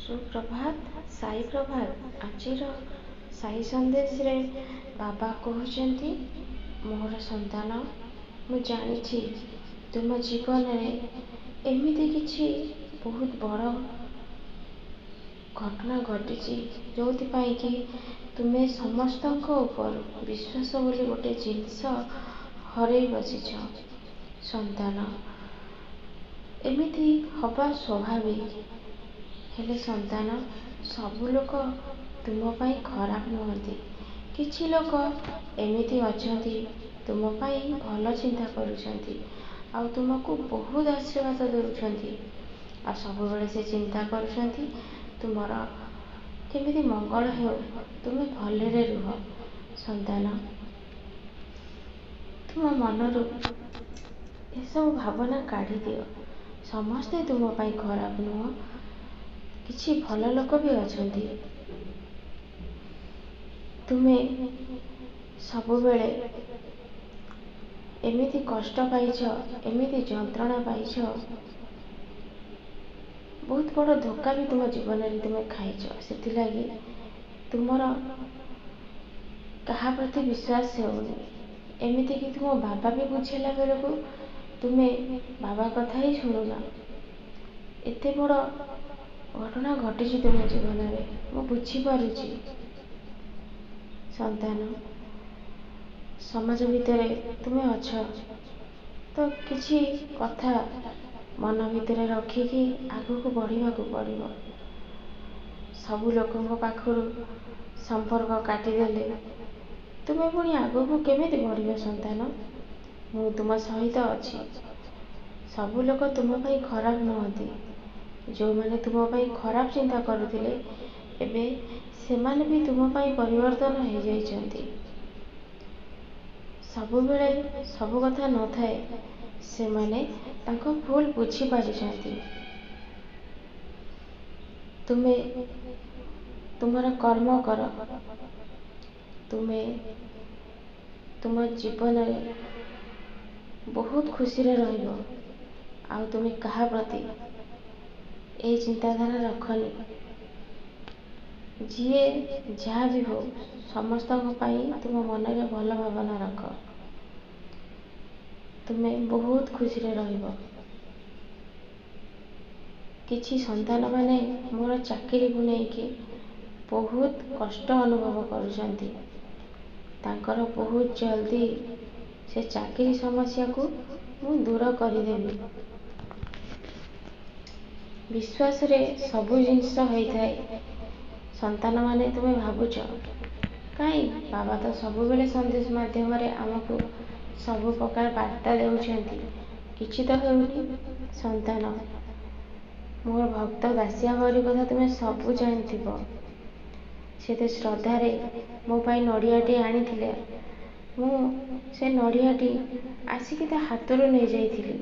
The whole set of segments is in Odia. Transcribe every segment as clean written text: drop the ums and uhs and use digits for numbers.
ସୁପ୍ରଭାତ ସାଇ ପ୍ରଭାତ। ଆଜିର ସାଇ ସନ୍ଦେଶରେ ବାବା କହୁଛନ୍ତି, ମୋର ସନ୍ତାନ, ମୁଁ ଜାଣିଛି ତୁମ ଜୀବନରେ ଏମିତି କିଛି ବହୁତ ବଡ଼ ଘଟଣା ଘଟିଛି ଯେଉଁଥିପାଇଁ କି ତୁମେ ସମସ୍ତଙ୍କ ଉପରୁ ବିଶ୍ୱାସ ବୋଲି ଗୋଟେ ଜିନିଷ ହରେଇ ବସିଛ। ସନ୍ତାନ, ଏମିତି ହବା ସ୍ୱାଭାବିକ। ହେଲେ ସନ୍ତାନ, ସବୁ ଲୋକ ତୁମ ପାଇଁ ଖରାପ ନୁହନ୍ତି। କିଛି ଲୋକ ଏମିତି ଅଛନ୍ତି ତୁମ ପାଇଁ ଭଲ ଚିନ୍ତା କରୁଛନ୍ତି ଆଉ ତୁମକୁ ବହୁତ ଆଶୀର୍ବାଦ ଦେଉଛନ୍ତି। ଆଉ ସବୁବେଳେ ସେ ଚିନ୍ତା କରୁଛନ୍ତି ତୁମର କେମିତି ମଙ୍ଗଳ ହେଉ, ତୁମେ ଭଲରେ ରୁହ। ସନ୍ତାନ, ତୁମ ମନରୁ ଏସବୁ ଭାବନା କାଢ଼ିଦିଅ। ସମସ୍ତେ ତୁମ ପାଇଁ ଖରାପ ନୁହଁ, କିଛି ଭଲ ଲୋକ ବି ଅଛନ୍ତି। ତୁମେ ସବୁବେଳେ ଏମିତି କଷ୍ଟ ପାଇଛ, ଏମିତି ଯନ୍ତ୍ରଣା ପାଇଛ, ବହୁତ ବଡ଼ ଧୋକା ବି ତୁମ ଜୀବନରେ ତୁମେ ଖାଇଛ। ସେଥିଲାଗି ତୁମର କାହା ପ୍ରତି ବିଶ୍ୱାସ ହେଉନି। ଏମିତିକି ତୁମ ବାବା ବି ବୁଝେଇଲା ବେଳକୁ ତୁମେ ବାବା କଥା ହିଁ ଶୁଣୁନ। ଏତେ ବଡ଼ ଘଟଣା ଘଟିଛି ତୁମ ଜୀବନରେ, ମୁଁ ବୁଝିପାରୁଛି। ସନ୍ତାନ, ସମାଜ ଭିତରେ ତୁମେ ଅଛ ତ କିଛି କଥା ମନ ଭିତରେ ରଖିକି ଆଗକୁ ବଢ଼ିବାକୁ ପଡ଼ିବ। ସବୁ ଲୋକଙ୍କ ପାଖରୁ ସମ୍ପର୍କ କାଟିଦେଲେ ତୁମେ ପୁଣି ଆଗକୁ କେମିତି ବଢ଼ିବ? ସନ୍ତାନ, ମୁଁ ତୁମ ସହିତ ଅଛି। ସବୁ ଲୋକ ତୁମ ପାଇଁ ଖରାପ ନୁହନ୍ତି। ଯେଉଁମାନେ ତୁମ ପାଇଁ ଖରାପ ଚିନ୍ତା କରୁଥିଲେ, ଏବେ ସେମାନେ ବି ତୁମ ପାଇଁ ପରିବର୍ତ୍ତନ ହୋଇଯାଇଛନ୍ତି। ସବୁବେଳେ ସବୁ କଥା ନଥାଏ, ସେମାନେ ତାଙ୍କ ଭୁଲ ବୁଝିପାରିଛନ୍ତି। ତୁମେ ତୁମର କର୍ମ କର। ତୁମେ ତୁମ ଜୀବନରେ ବହୁତ ଖୁସିରେ ରହିବ। ଆଉ ତୁମେ କାହା ପ୍ରତି ଏହି ଚିନ୍ତାଧାରା ରଖନି। ଯିଏ ଯାହା ବି ହଉ, ସମସ୍ତଙ୍କ ପାଇଁ ତୁମ ମନରେ ଭଲ ଭାବନା ରଖ। ତୁମେ ବହୁତ ଖୁସିରେ ରହିବ। କିଛି ସନ୍ତାନମାନେ ମୋର ଚାକିରିକୁ ନେଇକି ବହୁତ କଷ୍ଟ ଅନୁଭବ କରୁଛନ୍ତି। ତାଙ୍କର ବହୁତ ଜଲ୍ଦି ସେ ଚାକିରି ସମସ୍ୟାକୁ ମୁଁ ଦୂର କରିଦେବି। ବିଶ୍ୱାସରେ ସବୁ ଜିନିଷ ହୋଇଥାଏ। ସନ୍ତାନମାନେ, ତୁମେ ଭାବୁଛ କାହିଁ ବାବା ତ ସବୁବେଳେ ସନ୍ଦେଶ ମାଧ୍ୟମରେ ଆମକୁ ସବୁ ପ୍ରକାର ବାର୍ତ୍ତା ଦେଉଛନ୍ତି, କିଛି ତ ହେଉନି। ସନ୍ତାନ, ମୋର ଭକ୍ତ ଦାସିଆ ଗୌରୀ କଥା ତୁମେ ସବୁ ଜାଣିଥିବ। ସେତେ ଶ୍ରଦ୍ଧାରେ ମୋ ପାଇଁ ନଡ଼ିଆଟି ଆଣିଥିଲେ। ମୁଁ ସେ ନଡ଼ିଆଟି ଆସିକି ତା ହାତରୁ ନେଇଯାଇଥିଲି।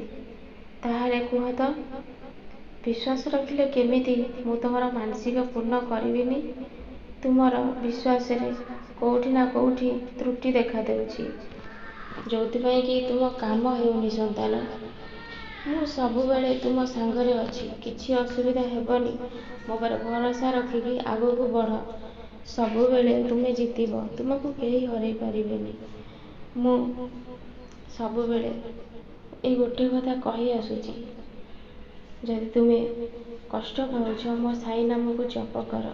ତାହେଲେ କୁହ ତ, ବିଶ୍ୱାସ ରଖିଲେ କେମିତି ମୁଁ ତୁମର ମାନସିକ ପୂର୍ଣ୍ଣ କରିବିନି? ତୁମର ବିଶ୍ୱାସରେ କେଉଁଠି ନା କେଉଁଠି ତ୍ରୁଟି ଦେଖାଦେଉଛି, ଯେଉଁଥିପାଇଁ କି ତୁମ କାମ ହେଉନି। ସନ୍ତାନ, ମୁଁ ସବୁବେଳେ ତୁମ ସାଙ୍ଗରେ ଅଛି। କିଛି ଅସୁବିଧା ହେବନି। ମୋ ଉପରେ ଭରସା ରଖିକି ଆଗକୁ ବଢ଼। ସବୁବେଳେ ତୁମେ ଜିତିବ, ତୁମକୁ କେହି ହରେଇ ପାରିବେନି। ମୁଁ ସବୁବେଳେ ଏଇ ଗୋଟିଏ କଥା କହି ଆସୁଛି, ଯଦି ତୁମେ କଷ୍ଟ ପାଉଛ, ମୋ ସାଇ ନାମକୁ ଜପ କର,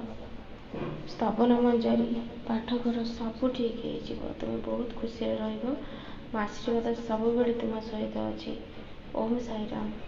ସ୍ତବନ ମଞ୍ଜରୀ ପାଠ କର, ସବୁ ଠିକ୍ ହେଇଯିବ। ତୁମେ ବହୁତ ଖୁସିରେ ରହିବ। ମୋ ଆଶୀର୍ବାଦ ସବୁବେଳେ ତୁମ ସହିତ ଅଛି। ଓମ୍ ସାଇ ରାମ।